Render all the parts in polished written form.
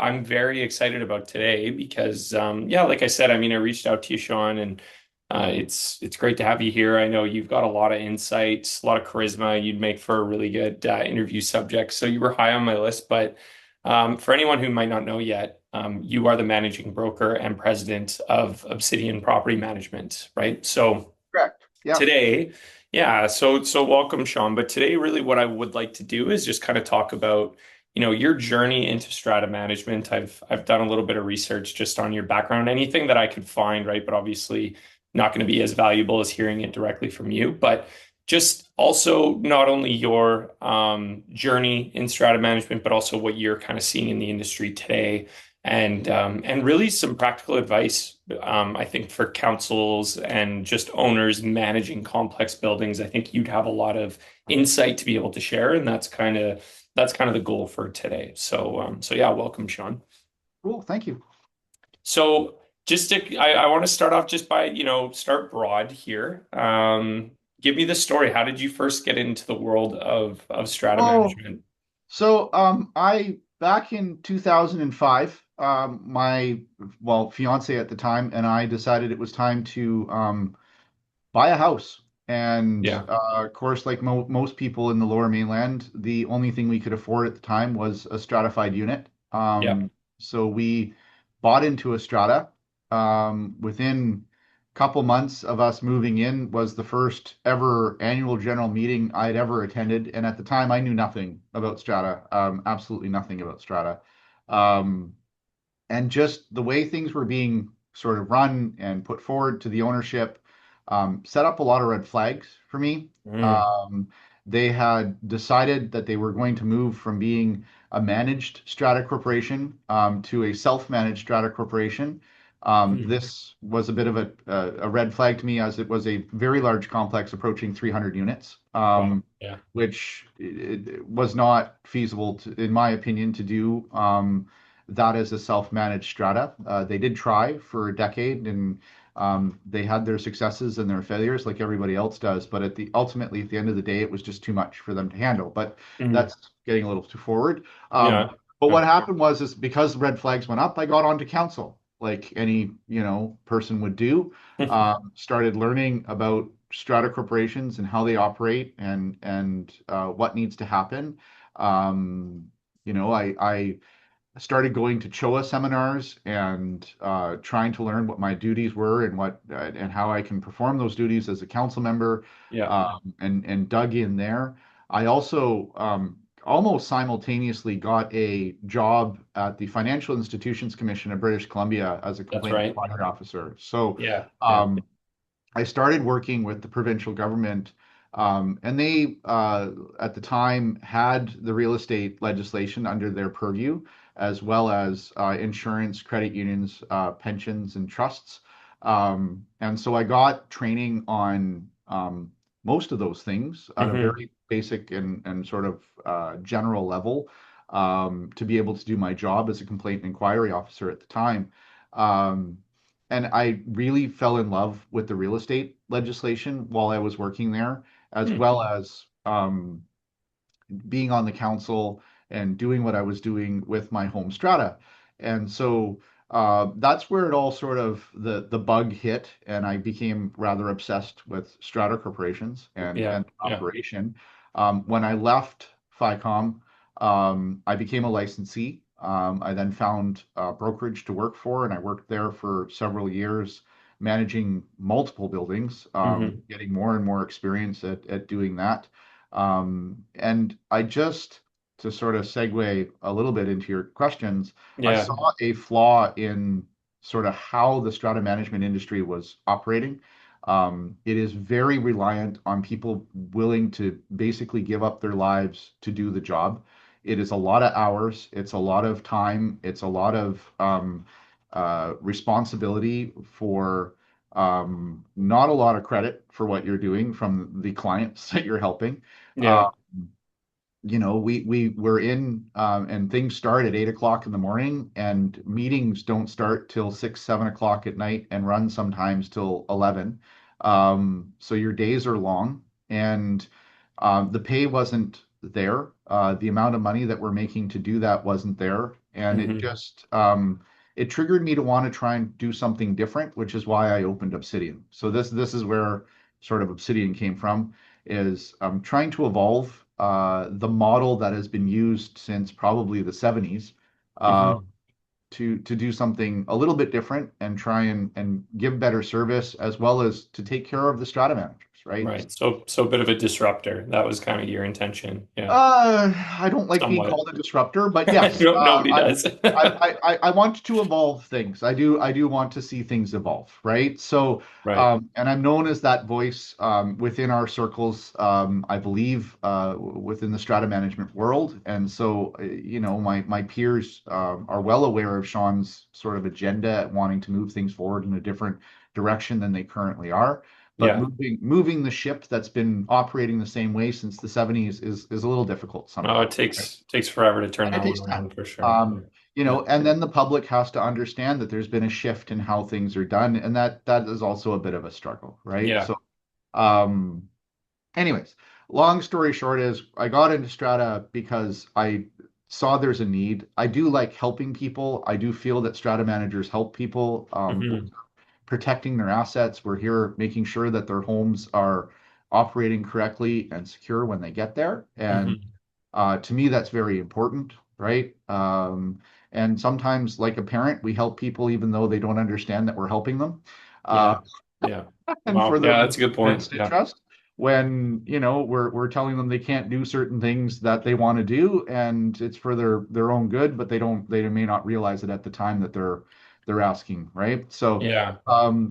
I'm very excited about today because, yeah, like I said, I mean, I reached out to you, Sean, and it's great to have you here. I know you've got a lot of insights, a lot of charisma. You'd make for a really good interview subject. So you were high on my list. But for anyone who might not know yet, you are the managing broker and president of Obsidian Property Management, right? So Correct. Yeah. today, yeah, so welcome, Sean. But today, really, what I would like to do is just kind of talk about, your journey into strata management. I've done a little bit of research just on your background, anything that I could find, right? But obviously, not going to be as valuable as hearing it directly from you. But just also not only your journey in strata management, but also what you're kind of seeing in the industry today and really some practical advice, I think, for councils and just owners managing complex buildings. I think you'd have a lot of insight to be able to share, and that's kind of the goal for today. So yeah, welcome, Sean. Cool. Thank you. So I want to start off just by, start broad here. Give me the story. How did you first get into the world of strata Oh, management? I back in 2005, my fiance at the time and I decided it was time to buy a house. And Yeah, of course, like most people in the Lower Mainland, the only thing we could afford at the time was a stratified unit. yeah. So we bought into a strata. Within a couple months of us moving in was the first ever annual general meeting I'd ever attended. And at the time, I knew nothing about strata, absolutely nothing about strata. Um, and just the way things were being sort of run and put forward to the ownership set up a lot of red flags for me. Mm, Um, they had decided that they were going to move from being a managed strata corporation to a self-managed strata corporation. mm. This was a bit of a red flag to me as it was a very large complex approaching 300 units, Wow. Yeah. which it was not feasible, in my opinion, to do that as a self-managed strata. They did try for a decade, and they had their successes and their failures, like everybody else does. But ultimately, at the end of the day, it was just too much for them to handle. But Mhm. that's getting a little too forward. Yeah. But Yeah. what happened was, is because red flags went up, I got onto council, like any person would do. Started learning about strata corporations and how they operate and what needs to happen. I started going to CHOA seminars and trying to learn what my duties were and what and how I can perform those duties as a council member, Yeah. and dug in there. I also almost simultaneously got a job at the Financial Institutions Commission of British Columbia as a That's complaint right. inquiry officer. So Yeah. Yeah. um, I started working with the provincial government, and they, at the time, had the real estate legislation under their purview, as well as insurance, credit unions, pensions, and trusts. And so I got training on most of those things at a Hmm. very basic and sort of general level, to be able to do my job as a complaint inquiry officer at the time. Um, and I really fell in love with the real estate legislation while I was working there, as Hmm. well as being on the council and doing what I was doing with my home strata. And so that's where it all sort of the bug hit, and I became rather obsessed with strata corporations Yeah. and Yeah. operation. When I left FICOM, I became a licensee. I then found a brokerage to work for, and I worked there for several years, managing multiple buildings, Hmm. getting more and more experience at doing that. And I just, to sort of segue a little bit into your questions, I Yeah. saw a flaw in sort of how the strata management industry was operating. It is very reliant on people willing to basically give up their lives to do the job. It is a lot of hours, it's a lot of time, it's a lot of responsibility for not a lot of credit for what you're doing from the clients that you're helping. Uh, Yeah. we were in, and things start at 8 o'clock in the morning, and meetings don't start till 6, 7 o'clock at night and run sometimes till 11. So your days are long, and the pay wasn't there. The amount of money that we're making to do that wasn't there, and it Hmm. just it triggered me to want to try and do something different, which is why I opened Obsidian. So this is where sort of Obsidian came from, is trying to evolve the model that has been used since probably the 70s Hmm. to do something a little bit different and try and give better service as well as to take care of the strata managers, right? Right. So a bit of a disruptor. That was kind of your intention. Yeah. I don't like being Somewhat. called a disruptor, but yes, Nobody does. I want to evolve things. I do want to see things evolve, right? So, Right. and I'm known as that voice within our circles. I believe within the strata management world, and so you know, my peers are well aware of Sean's sort of agenda at wanting to move things forward in a different direction than they currently are. But Yeah. moving the ship that's been operating the same way since the 70s is a little difficult Oh, sometimes. it Right? takes forever to turn And it that one takes time. around for sure. Um, you Yeah. know, and then the public has to understand that there's been a shift in how things are done, and that is also a bit of a struggle, right? Yeah. So, um, anyways, long story short is I got into Strata because I saw there's a need. I do like helping people. I do feel that Strata managers help people. Hmm. Protecting their assets. We're here making sure that their homes are operating correctly and secure when they get there. And Hmm. to me, that's very important, right? And sometimes, like a parent, we help people even though they don't understand that we're helping them. Uh, Yeah. Yeah. and Wow. for their Yeah, that's a good point. best Yeah. interest when you know we're telling them they can't do certain things that they want to do and it's for their own good but they may not realize it at the time that they're asking, right? So Yeah.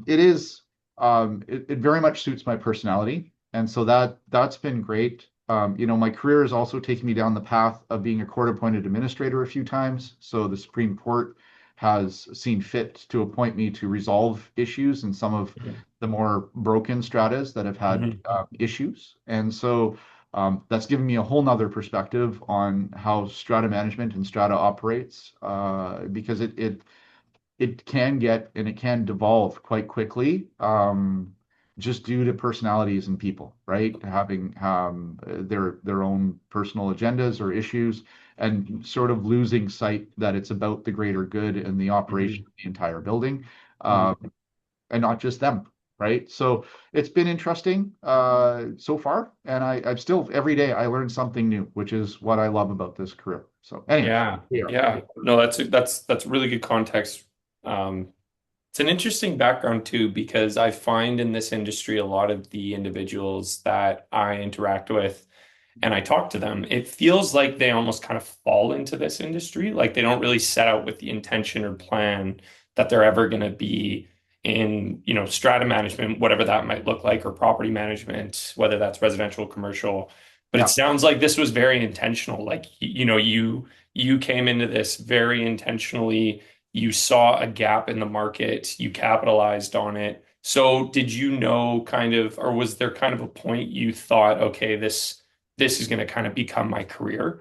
it is it very much suits my personality and so that's been great. You know, my career has also taken me down the path of being a court appointed administrator a few times, so the Supreme Court has seen fit to appoint me to resolve issues in some of the more broken stratas that have had Hmm. issues. And so that's given me a whole nother perspective on how strata management and strata operates because it can get and it can devolve quite quickly just due to personalities and people, right? Having their own personal agendas or issues and sort of losing sight that it's about the greater good and the operation Hmm. of the entire building. Hmm. Um, and not just them, right? So it's been interesting so far, and I've still every day I learn something new, which is what I love about this career. So, anyways, Yeah. yeah, Yeah. No, that's really good context. Um, It's an interesting background too, because I find in this industry a lot of the individuals that I interact with and I talk to them, it feels like they almost kind of fall into this industry. Like they don't really set out with the intention or plan that they're ever going to be in, strata management, whatever that might look like, or property management, whether that's residential, commercial. But it yeah. sounds like this was very intentional. Like, you came into this very intentionally. You saw a gap in the market, you capitalized on it. So did you know kind of, or was there kind of a point you thought, okay, this is going to kind of become my career?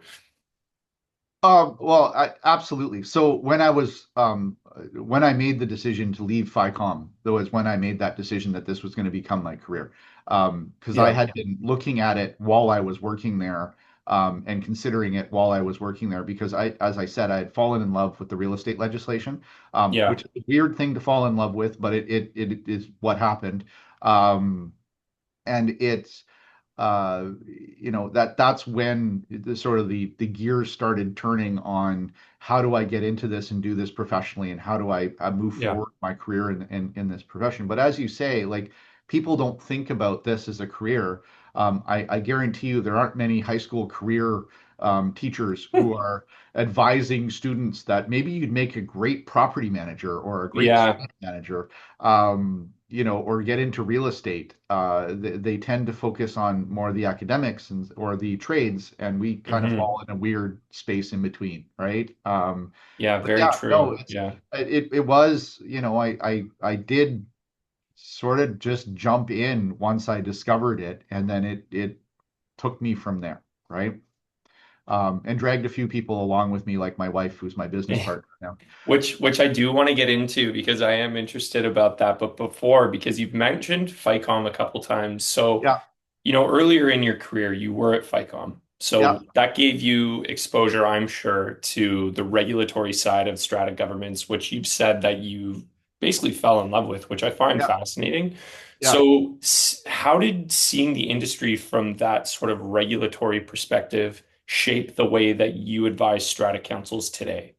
Well, absolutely. So when I made the decision to leave FICOM, that was when I made that decision that this was going to become my career. Because I Yeah. had been looking at it while I was working there, and considering it while I was working there, because as I said, I had fallen in love with the real estate legislation, Yeah. which is a weird thing to fall in love with, but it is what happened. Um, and it's you know that's when the sort of the gears started turning on how do I get into this and do this professionally and how do I move Yeah. forward my career in this profession. But as you say, like people don't think about this as a career. I guarantee you there aren't many high school career teachers who are advising students that maybe you'd make a great property manager or a great Yeah. site manager, you know, or get into real estate. They tend to focus on more of the academics and or the trades, and we kind of Hmm. fall in a weird space in between, right? Yeah, But very yeah, no, true. Yeah. it was, you know, I did sort of just jump in once I discovered it, and then it took me from there, right? And dragged a few people along with me, like my wife, who's my business partner now. Which I do want to get into because I am interested about that. But before, because you've mentioned FICOM a couple times. So, Yeah. earlier in your career, you were at FICOM. So Yeah, that gave you exposure, I'm sure, to the regulatory side of strata governments, which you've said that you basically fell in love with, which I find yeah, fascinating. yeah. So, how did seeing the industry from that sort of regulatory perspective shape the way that you advise strata councils today?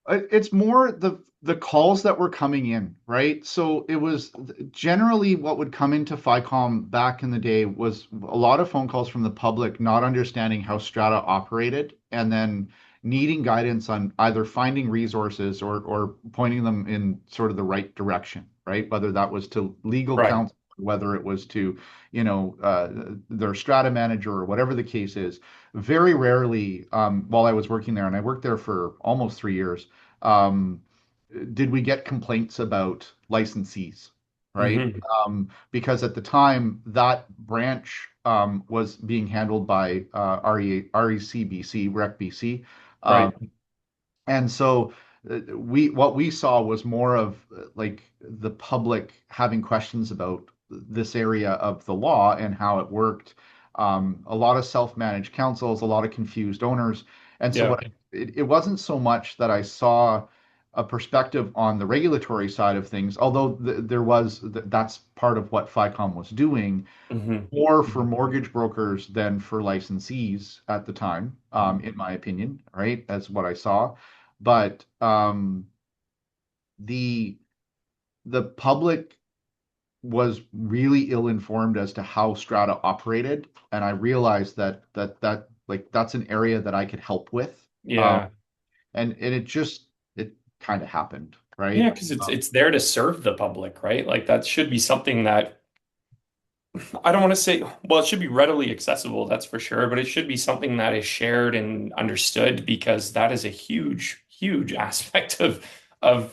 It's more the calls that were coming in, right? So it was generally what would come into FICOM back in the day was a lot of phone calls from the public not understanding how Strata operated and then needing guidance on either finding resources or pointing them in sort of the right direction, right? Whether that was to legal Right. counsel, whether it was to, their Strata manager or whatever the case is. Very rarely, while I was working there, and I worked there for almost 3 years, um, did we get complaints about licensees, right? Hmm. Because at the time, that branch was being handled by RECBC, RecBC. Right. And so what we saw was more of like the public having questions about this area of the law and how it worked. A lot of self-managed councils, a lot of confused owners. And so Yeah. it wasn't so much that I saw a perspective on the regulatory side of things, although there was that's part of what FICOM was doing Hmm. more for mortgage brokers than for licensees at the time, in my opinion, right? That's what I saw. But the the public was really ill-informed as to how Strata operated, and I realized that like that's an area that I could help with. Um, Yeah. and it kind of happened, Yeah, right? because it's there to serve the public, right? Like that should be something that I don't want to say, well, it should be readily accessible, that's for sure, but it should be something that is shared and understood because that is a huge, huge aspect of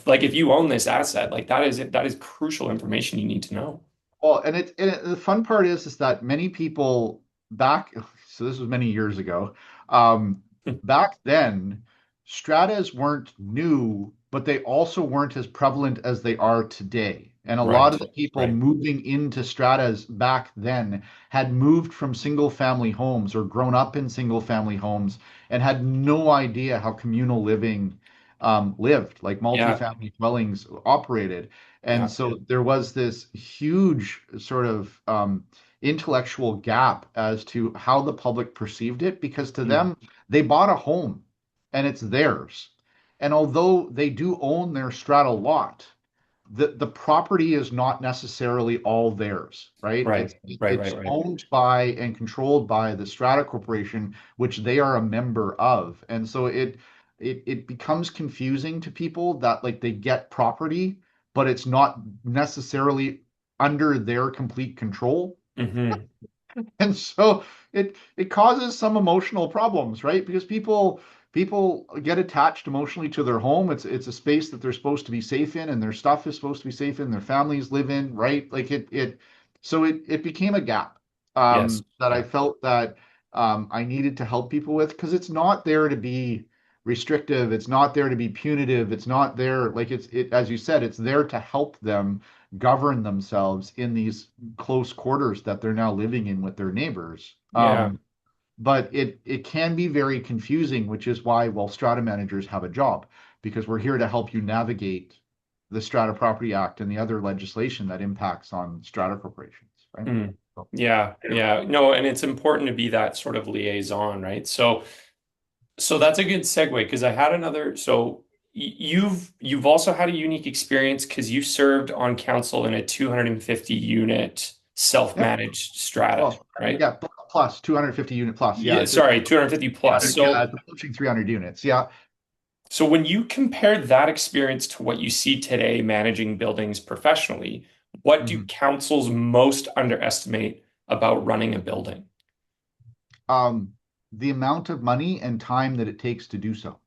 like if you own this asset, like that is crucial information you need to know. Well, the fun part is that many people back, so this was many years ago, back then, stratas weren't new, but they also weren't as prevalent as they are today. And a lot Right. of the people Right. moving into stratas back then had moved from single family homes or grown up in single family homes and had no idea how communal living lived, like Yeah. multifamily dwellings operated. And Yeah. so there was this huge sort of intellectual gap as to how the public perceived it, because to Mm. them, they bought a home and it's theirs. And although they do own their strata lot, the property is not necessarily all theirs, right? Right. It's Right. Right. it's Right. owned by and controlled by the Strata Corporation, which they are a member of. And so it becomes confusing to people that like they get property, but it's not necessarily under their complete control. Hmm. And so it causes some emotional problems, right? Because people get attached emotionally to their home. It's a space that they're supposed to be safe in, and their stuff is supposed to be safe in, their families live in, right? Like it became a gap Yes. that I Yeah. felt that I needed to help people with because it's not there to be restrictive, it's not there to be punitive, it's not there like it as you said, it's there to help them govern themselves in these close quarters that they're now living in with their neighbors. Yeah. But it can be very confusing, which is why, well, strata managers have a job because we're here to help you navigate the Strata Property Act and the other legislation that impacts on strata corporations, right? Mm. So, Yeah. Yeah. No, and it's important to be that sort of liaison, right? So that's a good segue because I had another. So you've also had a unique experience because you served on council in a 250 unit yeah. self-managed strata, Well, right? yeah, plus 250 unit plus. Yeah, Yeah, sorry, 250 plus. 300, yeah, it's approaching 300 units. Yeah. So when you compare that experience to what you see today managing buildings professionally, what do Mhm. councils most underestimate about running a building? Um, the amount of money and time that it takes to do so.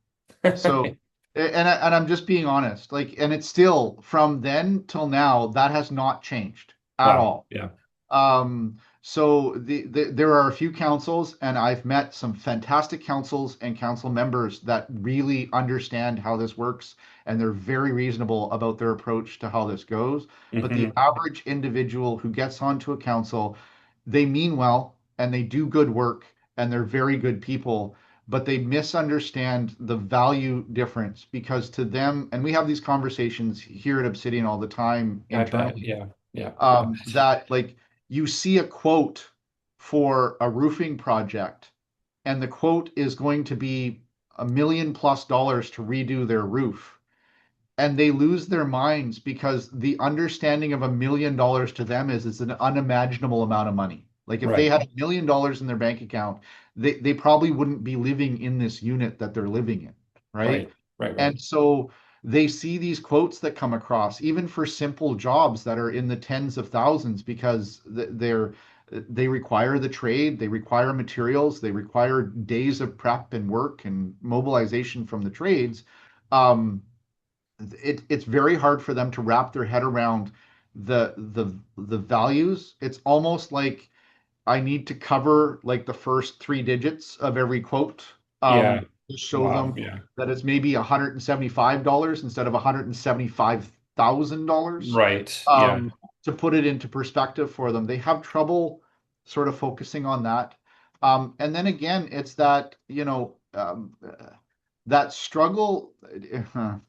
So, and I'm just being honest, like, and it's still from then till now, that has not changed at Wow. all. Yeah. So there are a few councils, and I've met some fantastic councils and council members that really understand how this works, and they're very reasonable about their approach to how this goes. But the Hmm. average individual who gets onto a council, they mean well and they do good work, and they're very good people, but they misunderstand the value difference because to them, and we have these conversations here at Obsidian all the time I bet. internally, Yeah. Yeah. that like you see a quote for a roofing project, and the quote is going to be $1 million+ to redo their roof, and they lose their minds because the understanding of $1 million to them is it's an unimaginable amount of money. Like if they Right. had $1 million in their bank account, they probably wouldn't be living in this unit that they're living in, right? Right. Right. Right. And so they see these quotes that come across, even for simple jobs that are in the tens of thousands, because they require the trade, they require materials, they require days of prep and work and mobilization from the trades. Um, it's very hard for them to wrap their head around the values. It's almost like I need to cover like the first three digits of every quote Yeah. to show Wow. them Yeah. that it's maybe $175 instead of $175,000. Right. Yeah. Um, to put it into perspective for them, they have trouble sort of focusing on that. And then again, it's that, that struggle.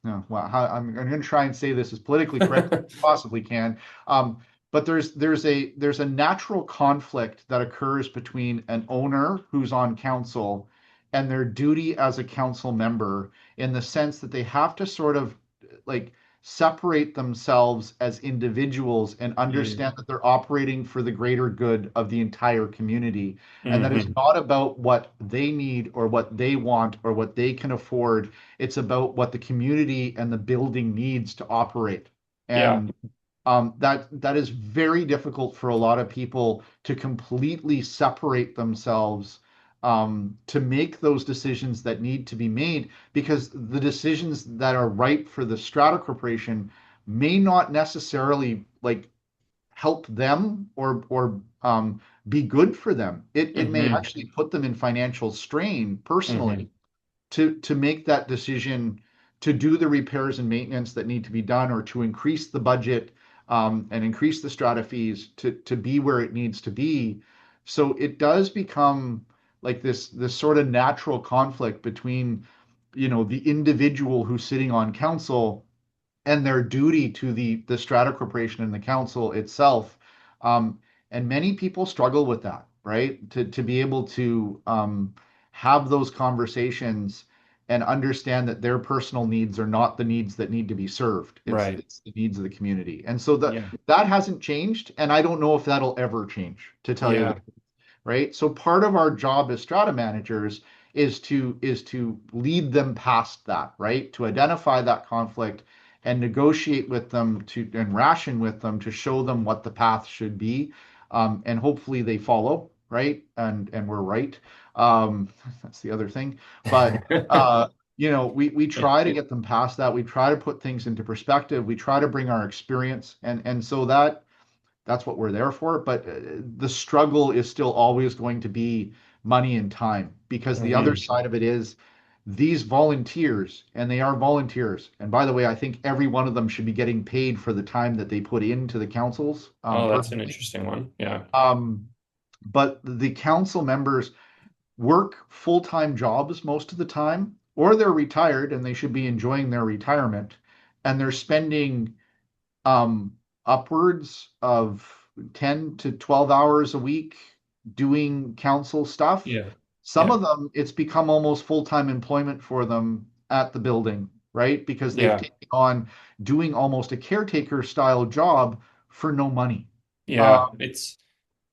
No, well, I'm going to try and say this as politically correct as I possibly can. Um, but there's a natural conflict that occurs between an owner who's on council and their duty as a council member, in the sense that they have to sort of like separate themselves as individuals and understand Mm. that they're operating for the greater good of the entire community, and that it's Hmm. not about what they need or what they want or what they can afford. It's about what the community and the building needs to operate. Yeah. And that is very difficult for a lot of people to completely separate themselves, to make those decisions that need to be made, because the decisions that are right for the Strata Corporation may not necessarily like help them or be good for them. It may Hmm. actually put them in financial strain Hmm. personally to make that decision to do the repairs and maintenance that need to be done, or to increase the budget, and increase the strata fees to be where it needs to be. So it does become like this sort of natural conflict between, the individual who's sitting on council and their duty to the Strata Corporation and the council itself. Um, and many people struggle with that, right? To be able to have those conversations and understand that their personal needs are not the needs that need to be served. It's Right. it's the needs of the community. And so Yeah. that hasn't changed, and I don't know if that'll ever change, to tell you the Yeah. truth, right? So part of our job as strata managers is to lead them past that, right? To identify that conflict and negotiate with them to and ration with them to show them what the path should be, and hopefully they follow, right? And we're right. That's the other thing, but we try to get them past that. We try to put things into perspective. We try to bring our experience, and so that's what we're there for. But the struggle is still always going to be money and time, because the other Hmm. side of it is these volunteers, and they are volunteers. And by the way, I think every one of them should be getting paid for the time that they put into the councils, Oh, that's an personally. interesting one. Yeah. Um, but the council members work full-time jobs most of the time, or they're retired and they should be enjoying their retirement, and they're spending um, upwards of 10 to 12 hours a week doing council stuff. Yeah. Some Yeah. of them, it's become almost full-time employment for them at the building, right? Because they've Yeah. taken on doing almost a caretaker style job for no money. Uh, Yeah. It's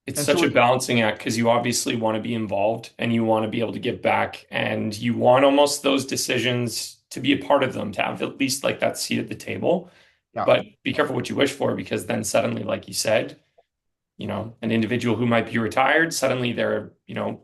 and such so a it, balancing act because you obviously want to be involved and you want to be able to give back and you want almost those decisions to be a part of them, to have at least like that seat at the table. yeah, But be careful what you wish for because then suddenly, like you said, an individual who might be retired, suddenly they're,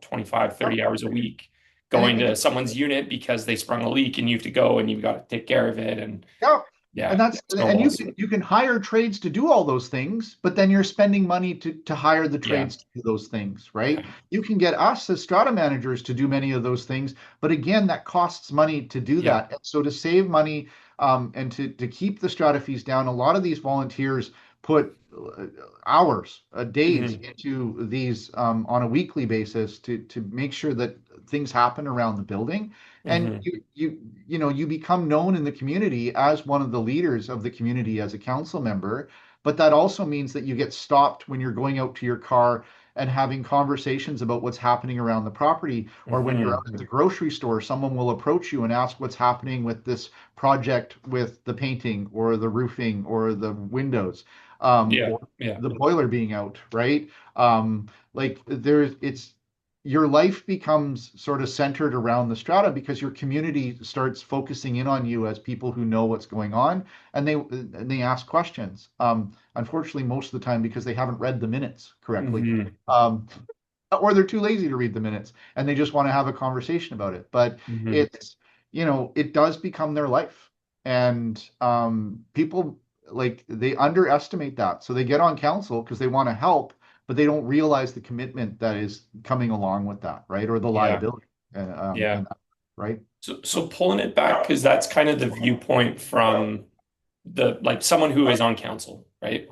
25, yeah. 30 hours a week And going to someone's unit because they sprung a leak and you have to go and you've got to take care of it. And yeah. And yeah, and you snowballs. can hire trades to do all those things, but then you're spending money to hire the Yeah. trades to do those things, right? Okay. You can get us as strata managers to do many of those things, but again, that costs money to do Yeah. that. And so to save money, and to keep the strata fees down, a lot of these volunteers put hours, days Hmm. into these on a weekly basis to make sure that things happen around the building. And Hmm. you become known in the community as one of the leaders of the community as a council member. But that also means that you get stopped when you're going out to your car and having conversations about what's happening around the property, or when you're out Hmm. at the grocery store, someone will approach you and ask what's happening with this project with the painting or the roofing or the windows, Yeah. or Yeah. the boiler being out, right? Like it's your life becomes sort of centered around the strata because your community starts focusing in on you as people who know what's going on, and they ask questions. Unfortunately, most of the time because they haven't read the minutes correctly. Hmm. Um, or they're too lazy to read the minutes and they just want to have a conversation about it. But Hmm. it's, it does become their life. And people like they underestimate that. So they get on council because they want to help, but they don't realize the commitment that is coming along with that, right? Or the Yeah. liability, Yeah. and that, right? So pulling it back, because that's kind of the viewpoint from the like someone who is on council, right?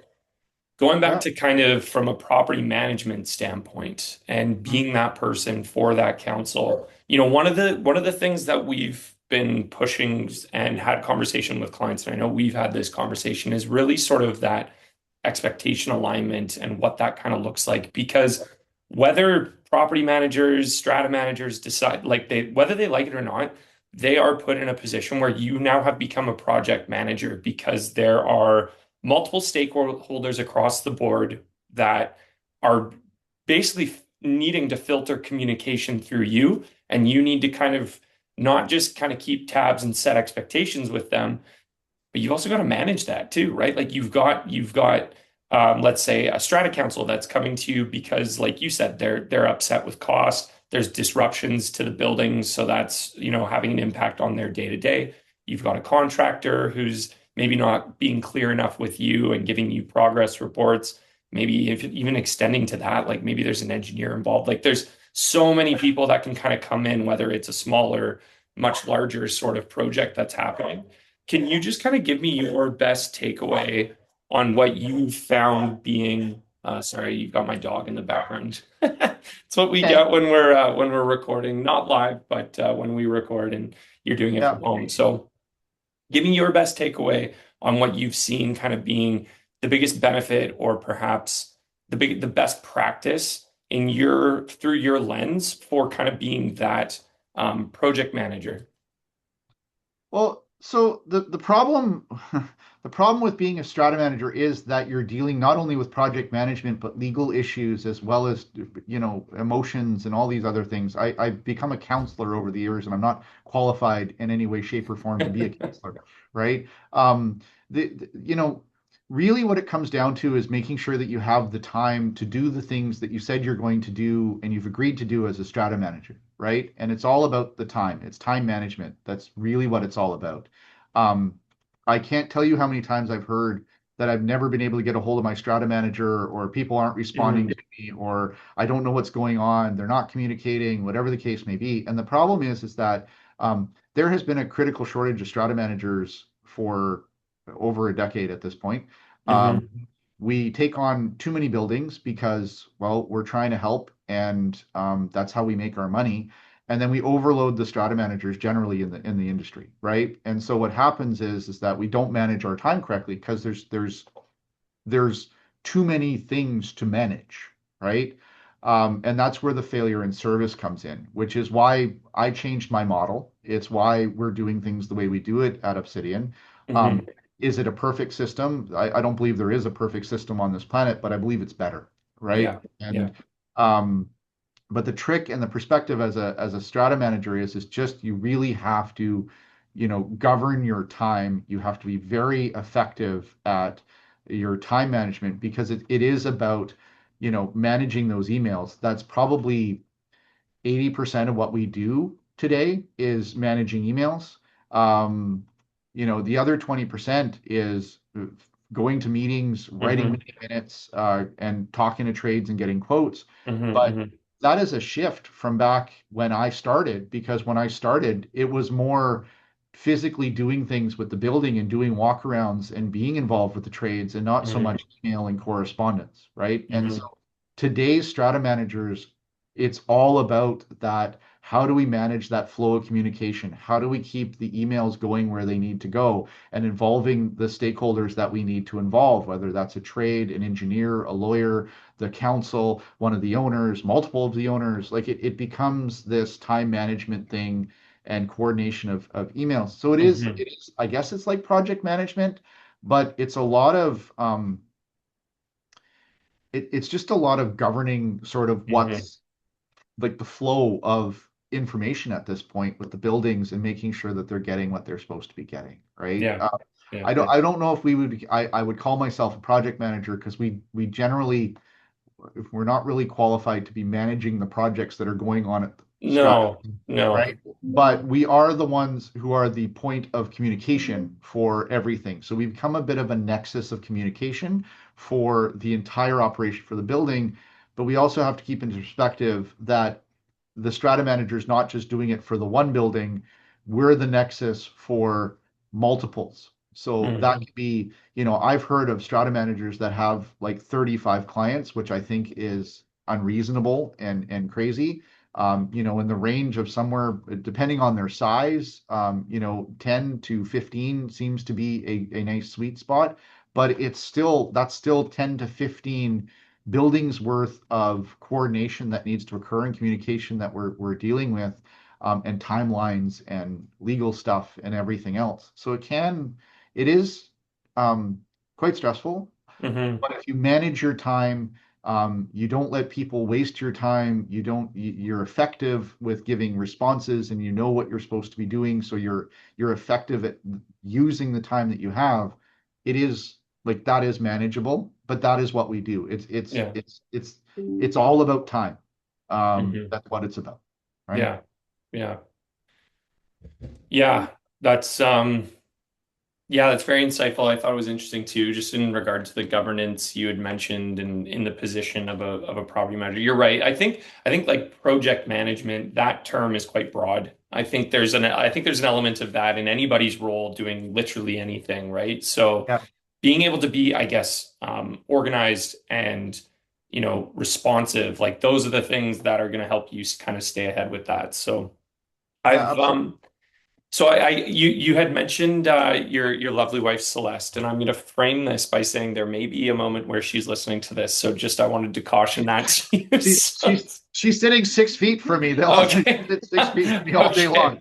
Going back Yeah. to kind of from a property management standpoint and Mhm. being that person for that council, one of the things that we've been pushing and had conversation with clients, and I know we've had this conversation, is really sort of that expectation alignment and what that kind of looks like. Because whether property managers, strata managers decide like they whether they like it or not, they are put in a position where you now have become a project manager because there are multiple stakeholders across the board that are basically needing to filter communication through you, and you need to kind of not just kind of keep tabs and set expectations with them, but you've also got to manage that too, right? Like you've got let's say a strata council that's coming to you because, like you said, they're upset with cost. There's disruptions to the buildings, so that's having an impact on their day to day. You've got a contractor who's maybe not being clear enough with you and giving you progress reports. Maybe if even extending to that, like maybe there's an engineer involved. Like there's so many people that can kind of come in, whether it's a smaller, much larger sort of project that's happening. Can you just kind of give me your best takeaway on what you found being, sorry, you've got my dog in the background. It's what we Okay. get when we're recording, not live, but when we record and you're doing it Yeah. from home. So give me your best takeaway on what you've seen kind of being the biggest benefit or perhaps the best practice in your through your lens for kind of being that project manager. Well, so the problem the problem with being a strata manager is that you're dealing not only with project management but legal issues as well as emotions and all these other things. I've become a counselor over the years and I'm not qualified in any way, shape, or form to be a counselor, right? Really what it comes down to is making sure that you have the time to do the things that you said you're going to do and you've agreed to do as a strata manager, right? And it's all about the time. It's time management. That's really what it's all about. Um, I can't tell you how many times I've heard that I've never been able to get a hold of my strata manager, or people aren't responding Mhm. to me, or I don't know what's going on. They're not communicating, whatever the case may be. And the problem is that there has been a critical shortage of strata managers for over a decade at this point. Um, Mhm. we take on too many buildings because, well, we're trying to help, and that's how we make our money. And then we overload the strata managers generally in the industry, right? And so what happens is that we don't manage our time correctly because there's too many things to manage, right? And that's where the failure in service comes in, which is why I changed my model. It's why we're doing things the way we do it at Obsidian. Um, Mhm. is it a perfect system? I don't believe there is a perfect system on this planet, but I believe it's better, right? Yeah. Yeah. And um, but the trick and the perspective as a strata manager is just you really have to, govern your time. You have to be very effective at your time management because it is about, managing those emails. That's probably 80% of what we do today is managing emails. Um, the other 20% is going to meetings, writing Mhm. meeting minutes, and talking to trades and getting quotes. Mhm. But Mhm. that is a shift from back when I started, because when I started, it was more. physically doing things with the building and doing walkarounds and being involved with the trades and not so Hmm. much email and correspondence, right? And Hmm. so today's strata managers, it's all about that. How do we manage that flow of communication? How do we keep the emails going where they need to go and involving the stakeholders that we need to involve, whether that's a trade, an engineer, a lawyer, the council, one of the owners, multiple of the owners? Like it becomes this time management thing and coordination of emails. So Hmm. it is, I guess it's like project management, but it's a lot of it's just a lot of governing sort of Hmm. what's like the flow of information at this point with the buildings and making sure that they're getting what they're supposed to be getting, right? Yeah. Yeah. I don't know if we would I would call myself a project manager because we generally if we're not really qualified to be managing the projects that are going on at Strata, No, no. right? But we are the ones who are the point of communication for everything. So we become a bit of a nexus of communication for the entire operation for the building. But we also have to keep into perspective that the strata manager is not just doing it for the one building. We're the nexus for multiples. So that Hmm. could be, I've heard of strata managers that have like 35 clients, which I think is unreasonable and crazy. In the range of somewhere, depending on their size, 10 to 15 seems to be a nice sweet spot, but that's still 10 to 15 buildings worth of coordination that needs to occur and communication that we're dealing with, and timelines and legal stuff and everything else. So it is um, quite stressful, Hmm. but if you manage your time, you don't let people waste your time. You don't, you're effective with giving responses and you know what you're supposed to be doing. So you're effective at using the time that you have. It is like that is manageable, but that is what we do. Yeah. It's all about time. Hmm. That's what it's about, right? Yeah. Yeah. Yeah. That's yeah, that's very insightful. I thought it was interesting too, just in regard to the governance you had mentioned in the position of a property manager. You're right. I think like project management, that term is quite broad. I think there's an element of that in anybody's role doing literally anything, right? So Yeah. being able to be, I guess, organized and responsive, like those are the things that are going to help you kind of stay ahead with that. So Yeah, I've absolutely. you had mentioned your lovely wife Celeste, and I'm going to frame this by saying there may be a moment where she's listening to this. So just I wanted to caution that to you. She's sitting 6 feet from me. They'll Okay. sit 6 feet from me all day long. Okay.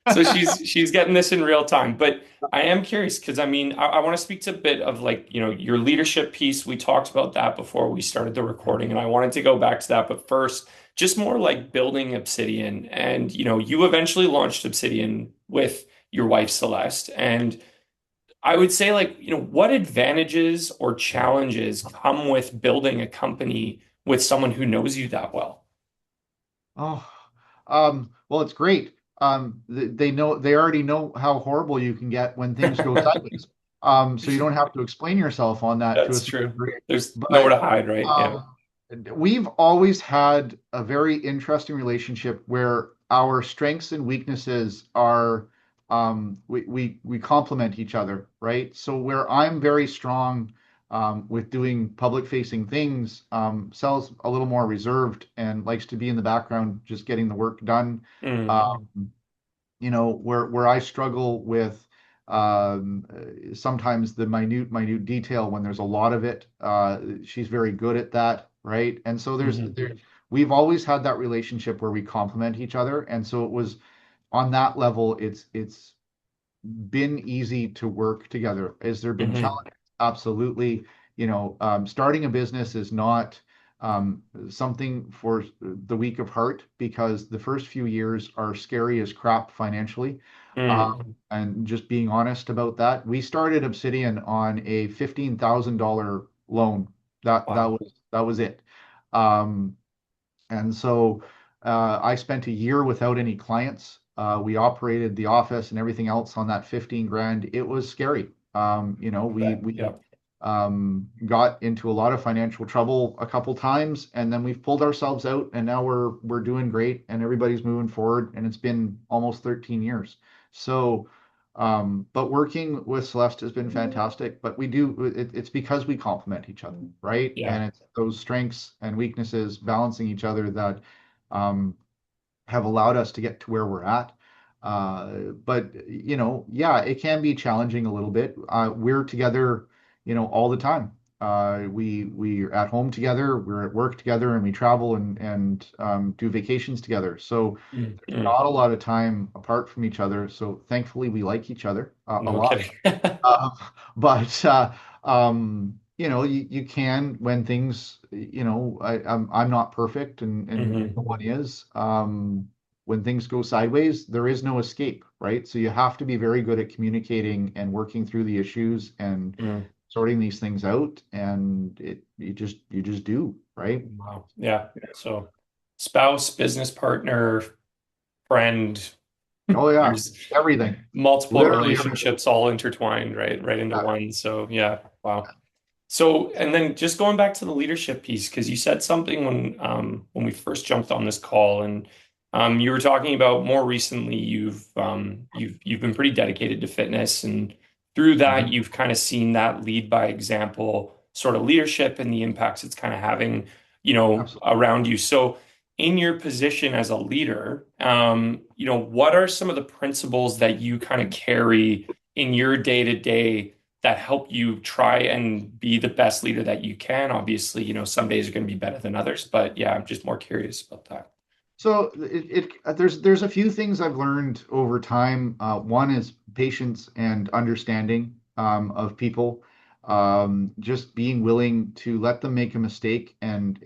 So she's getting this in real time. But I am curious because I mean I want to speak to a bit of like, your leadership piece. We talked about that before we started the recording, and I wanted to go back to that. But first, just more like building Obsidian. And you eventually launched Obsidian with your wife Celeste. And I would say like, what advantages or challenges come with building a company with someone who knows you that well? Oh, well, it's great. They already know how horrible you can get when things go sideways. So you don't have to explain yourself on that to a That's certain true. degree. There's nowhere But to hide, right? Yeah. um, we've always had a very interesting relationship where our strengths and weaknesses are we complement each other, right? So where I'm very strong with doing public facing things, Sal's a little more reserved and likes to be in the background, just getting the work done. Mm, Um, where I struggle with sometimes the minute detail when there's a lot of it. She's very good at that, right? And so mhm, we've always had that relationship where we complement each other, and so it was on that level. It's been easy to work together. Has there been mhm, challenges? Absolutely. Starting a business is not something for the weak of heart because the first few years are scary as crap financially. mm. And just being honest about that, we started Obsidian on a $15,000 loan. Wow. That was it. Um, and so I spent a year without any clients. We operated the office and everything else on that 15 grand. It was scary. Bet. We Yeah. got into a lot of financial trouble a couple times, and then we've pulled ourselves out, and now we're doing great, and everybody's moving forward, and it's been almost 13 years. So But working with Celeste has been fantastic. But it's because we complement each other, right? Yeah. And it's those strengths and weaknesses balancing each other that um, have allowed us to get to where we're at. But yeah, it can be challenging a little bit. We're together, all the time. We're at home together, we're at work together, and we travel and do vacations together. So there's Mm-hmm. not a lot of time apart from each other. So thankfully, we like each other a No lot. kidding. Um, but you can when things, I'm not perfect, and no Hmm. one is. When things go sideways, there is no escape, right? So you have to be very good at communicating and working through the issues and Mm. sorting these things out, and you just do, right? Wow. Yeah. So spouse, business partner, friend, Oh yeah, there's everything, multiple literally everything. relationships all intertwined, right into Yeah. one. So yeah. Wow. So, and then just going back to the leadership piece, because you said something when we first jumped on this call, and you were talking about more recently you've been pretty dedicated to fitness, and through that Mhm. you've kind of seen that lead by example sort of leadership and the impacts it's kind of having, Absolutely. around you. So, in your position as a leader, what are some of the principles that you kind of carry in your day to day that help you try and be the best leader that you can? Obviously, some days are going to be better than others, but yeah, I'm just more curious about that. So there's a few things I've learned over time. One is patience and understanding of people. Just being willing to let them make a mistake and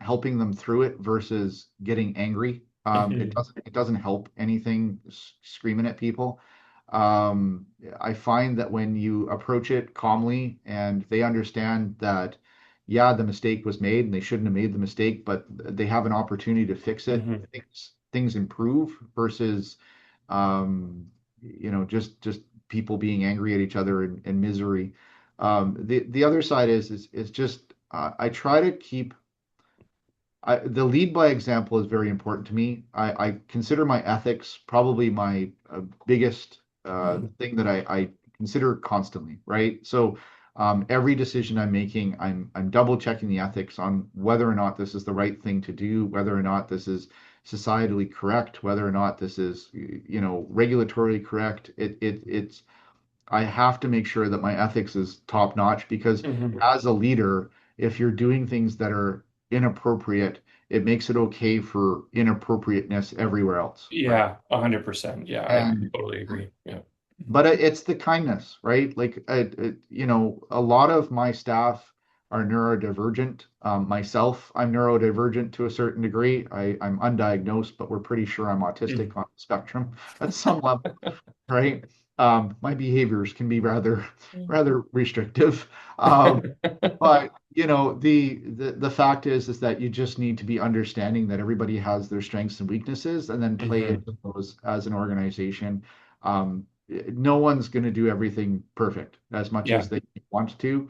helping them through it versus getting angry. It Hmm. doesn't help anything screaming at people. Um, I find that when you approach it calmly and they understand that, yeah, the mistake was made and they shouldn't have made the mistake, but they have an opportunity to fix it. Hmm. Things improve versus, just people being angry at each other and misery. The other side is just I try to keep the lead by example is very important to me. I consider my ethics probably my biggest thing that I consider constantly, right? So every decision I'm making, I'm double checking the ethics on whether or not this is the right thing to do, whether or not this is societally correct, whether or not this is, regulatorily correct. It's I have to make sure that my ethics is top notch because Hmm. as a leader, if you're doing things that are inappropriate, it makes it okay for inappropriateness everywhere else, right? Yeah, 100%. Yeah, I And totally agree. Yeah. but it's the kindness, right? Like, a lot of my staff are neurodivergent. Myself, I'm neurodivergent to a certain degree. I'm undiagnosed, but we're pretty sure I'm autistic Mhm. on the spectrum at some level, right? My behaviors can be rather restrictive. But the fact is that you just need to be understanding that everybody has their strengths and weaknesses, and then play Hmm. into those as an organization. No one's going to do everything perfect as much Yeah. as they want to.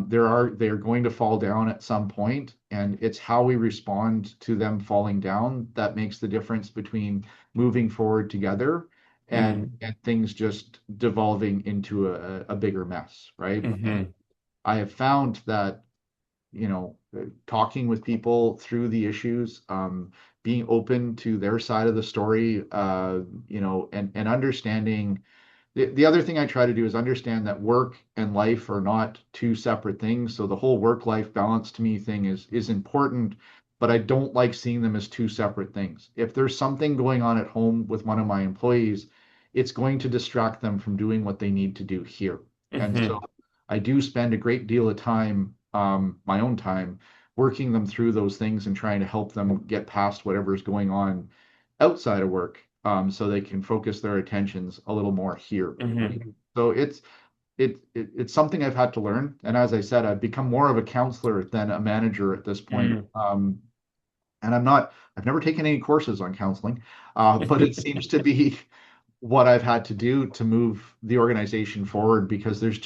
They're going to fall down at some point, and it's how we respond to them falling down that makes the difference between moving forward together and Hmm. and things just devolving into a bigger mess, right? And Hmm. I have found that, talking with people through the issues, being open to their side of the story, and understanding the other thing I try to do is understand that work and life are not two separate things. So the whole work-life balance to me thing is important, but I don't like seeing them as two separate things. If there's something going on at home with one of my employees, it's going to distract them from doing what they need to do here. And so Hmm. I do spend a great deal of time, my own time, working them through those things and trying to help them get past whatever's going on outside of work, so they can focus their attentions a little more here. Right? Hmm. So it's something I've had to learn, and as I said, I've become more of a counselor than a manager at this point. Hmm. And I've never taken any courses on counseling, but it seems to be what I've had to do to move the organization forward because there's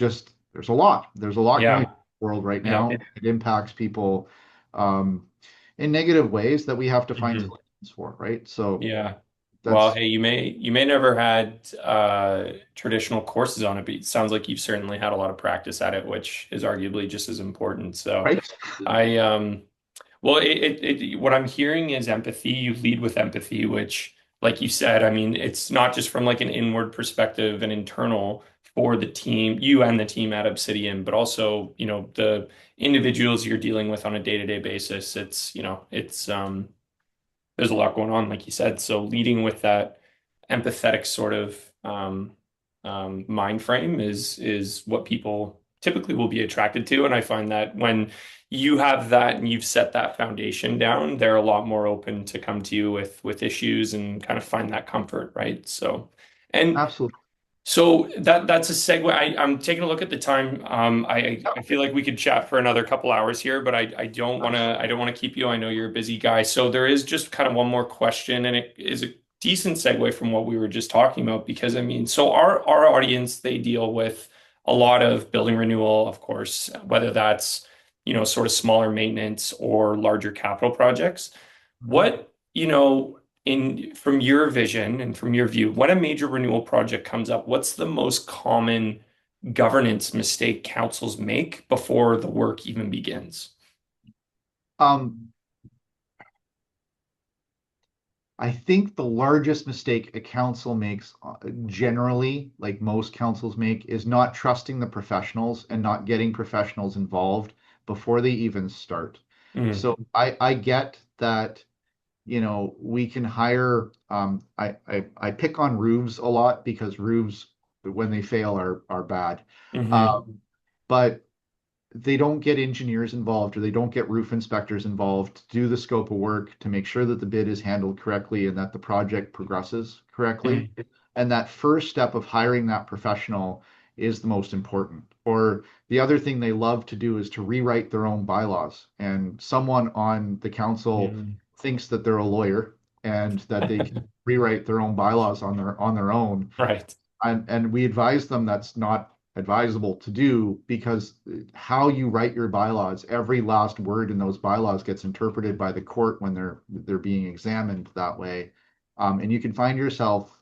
a lot going on Yeah. in the world right Yeah. now. It impacts people um, in negative ways that we have to find Hmm. solutions for, right? So Yeah. Well, That's hey, you may never had traditional courses on it, but it sounds like you've certainly had a lot of practice at it, which is arguably just as important. So right. I well, what I'm hearing is empathy. You lead with empathy, which, like you said, I mean, it's not just from like an inward perspective and internal for the team, you and the team at Obsidian, but also, the individuals you're dealing with on a day-to-day basis. It's there's a lot going on, like you said. So leading with that empathetic sort of mind frame is what people typically will be attracted to. And I find that when you have that and you've set that foundation down, they're a lot more open to come to you with issues and kind of find that comfort, right? And Absolutely. so that's a segue. I'm taking a look at the time. I feel like we could chat for another couple hours here, but I don't want to keep you. I know you're a busy guy. So there is just kind of one more question, and it is a decent segue from what we were just talking about because I mean, so our audience, they deal with a lot of building renewal, of course, whether that's sort of smaller maintenance or larger capital projects. Mhm. What, in from your vision and from your view, when a major renewal project comes up, what's the most common governance mistake councils make before the work even begins? Um, I think the largest mistake a council makes, generally, like most councils make, is not trusting the professionals and not getting professionals involved before they even start. Mm, So I get that, we can hire, I pick on roofs a lot because roofs, when they fail, are bad. hmm Um, but they don't get engineers involved or they don't get roof inspectors involved to do the scope of work to make sure that the bid is handled correctly and that the project progresses correctly. mm, And that first step of hiring that professional is the most important. Or the other thing they love to do is to rewrite their own bylaws. And someone on the council mm. thinks that they're a lawyer and that they can rewrite their own bylaws on their own, Right. and we advise them that's not advisable to do because how you write your bylaws, every last word in those bylaws gets interpreted by the court when they're being examined that way. And you can find yourself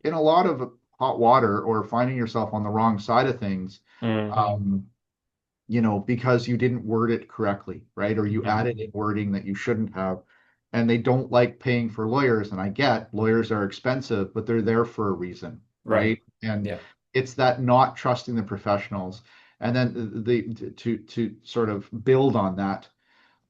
in a lot of hot water or finding yourself on the wrong side of things. Mm, Um, because you didn't word it correctly, right? Or you mhm. added in wording that you shouldn't have. And they don't like paying for lawyers. And I get lawyers are expensive, but they're there for a reason, Right. right? And Yeah. it's that not trusting the professionals. And then to sort of build on that,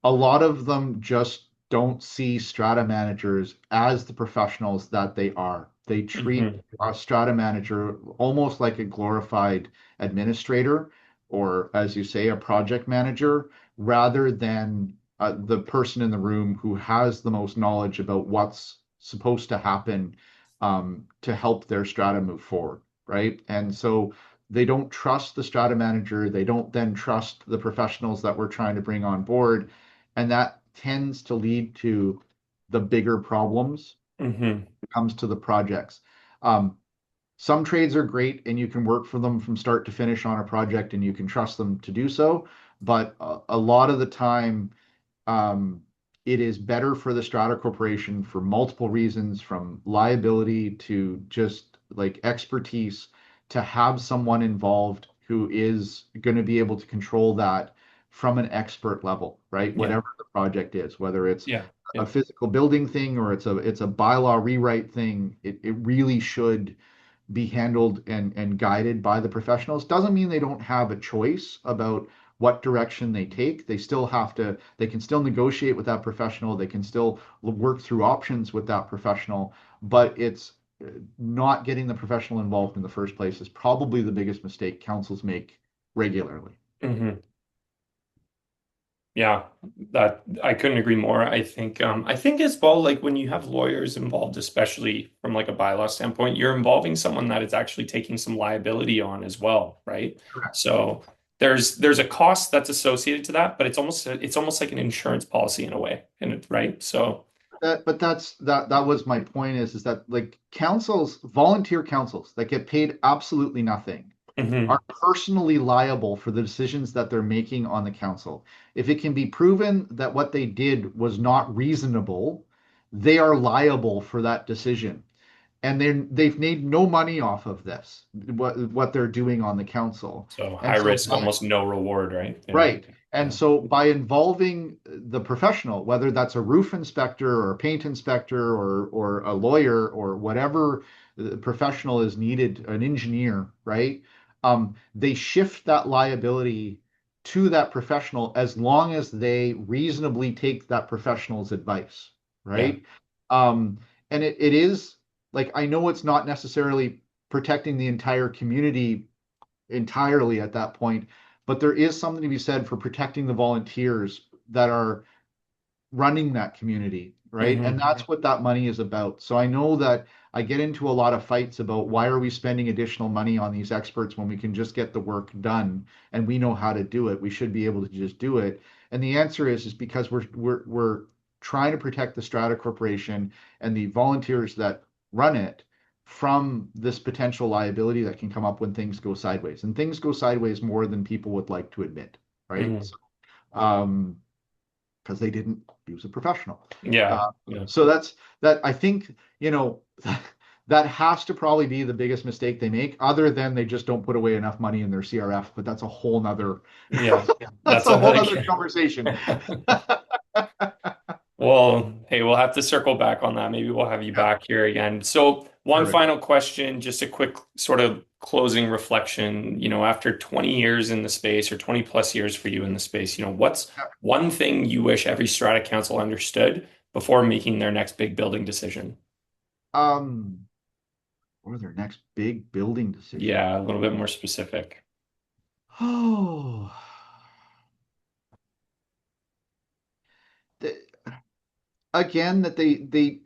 a lot of them just don't see strata managers as the professionals that they are. They treat hmm a strata manager almost like a glorified administrator, or as you say, a project manager, rather than the person in the room who has the most knowledge about what's supposed to happen, to help their strata move forward, right? And so they don't trust the strata manager. They don't then trust the professionals that we're trying to bring on board, and that tends to lead to the bigger problems hmm when it comes to the projects. Um, some trades are great and you can work for them from start to finish on a project and you can trust them to do so. But a lot of the time, um, it is better for the Strata Corporation for multiple reasons, from liability to just like expertise, to have someone involved who is going to be able to control that from an expert level, right? Yeah. Whatever the project is, whether it's Yeah. a Yeah. physical building thing or it's a bylaw rewrite thing, it really should be handled and guided by the professionals. Doesn't mean they don't have a choice about what direction they take. They can still negotiate with that professional. They can still work through options with that professional, but it's not getting the professional involved in the first place is probably the biggest mistake councils make regularly. hmm Yeah, that I couldn't agree more. I think as well, like when you have lawyers involved, especially from like a bylaw standpoint, you're involving someone that is actually taking some liability on as well, right? Correct. So there's a cost that's associated to that, but it's almost like an insurance policy in a way, and right? So That was my point, is that like councils, volunteer councils that get paid absolutely nothing hmm are personally liable for the decisions that they're making on the council. If it can be proven that what they did was not reasonable, they are liable for that decision. And they've made no money off of this, what they're doing on the council. So high And so risk, by almost no reward, right? Yeah. Right. And Yeah. so by involving the professional, whether that's a roof inspector or a paint inspector or a lawyer or whatever the professional is needed, an engineer, right? They shift that liability to that professional as long as they reasonably take that professional's advice, Yeah. right? Um, and it is like I know it's not necessarily protecting the entire community entirely at that point. But there is something to be said for protecting the volunteers that are running that community, right? And Hmm. that's what that money is about. So I know that I get into a lot of fights about why are we spending additional money on these experts when we can just get the work done and we know how to do it. We should be able to just do it. And the answer is because we're trying to protect the Strata Corporation and the volunteers that run it from this potential liability that can come up when things go sideways. And things go sideways more than people would like to admit, right? Hmm. So, um, because they didn't use a professional. Yeah. Uh, Yeah. so that I think, that has to probably be the biggest mistake they make, other than they just don't put away enough money in their CRF. But that's a whole nother Yeah. that's That's a whole another. nother conversation. Well, hey, we'll have to circle back on that. Maybe we'll have you Yeah, back here again. So, one perfect. final question, just a quick sort of closing reflection. After 20 years in the space or 20 plus years for you in the space, what's Yeah. one thing you wish every Strata Council understood before making their next big building decision? Um, or their next big building decision. Yeah, a little bit more specific. Oh, the, again, that they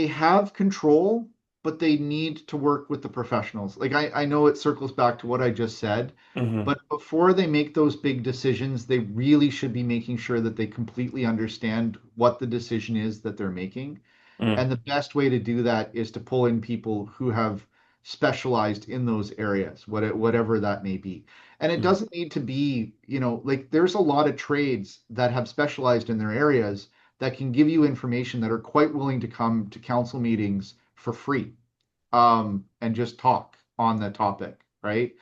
have control, but they need to work with the professionals. Like I know it circles back to what I just said, Hmm. but before they make those big decisions, they really should be making sure that they completely understand what the decision is that they're making. Mm. And the best way to do that is to pull in people who have specialized in those areas, whatever that may be. And it Mm. doesn't need to be, like there's a lot of trades that have specialized in their areas that can give you information that are quite willing to come to council meetings for free, and just talk on the topic, right?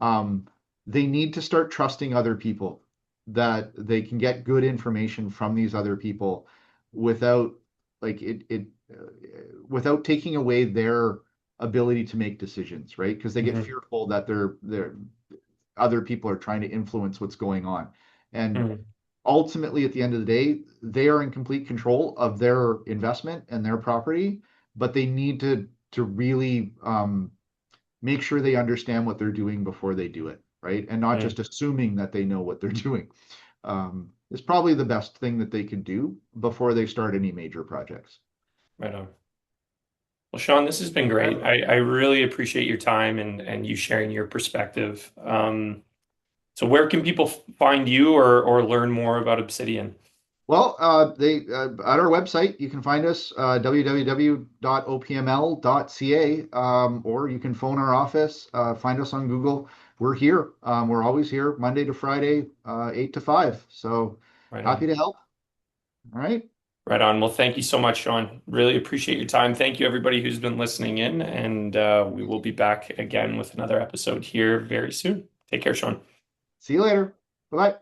Um, they need to start trusting other people, that they can get good information from these other people without like without taking away their ability to make decisions, right? Because they get Hmm. fearful that they're other people are trying to influence what's going on. And Hmm. ultimately, at the end of the day, they are in complete control of their investment and their property, but they need to really make sure they understand what they're doing before they do it, right? And not Mm. just assuming that they know what they're doing. Is probably the best thing that they can do before they start any major projects. Right on. Well, Sean, this has been great. I really appreciate your time and you sharing your perspective. So where can people find you or learn more about Obsidian? Well, they at our website you can find us www.opml.ca, or you can phone our office, find us on Google. We're here. We're always here, Monday to Friday, 8 to 5. So Right happy on. to help. All right. Right on. Well, thank you so much, Sean. Really appreciate your time. Thank you, everybody who's been listening in, and we will be back again with another episode here very soon. Take care, Sean. See you later. Bye bye.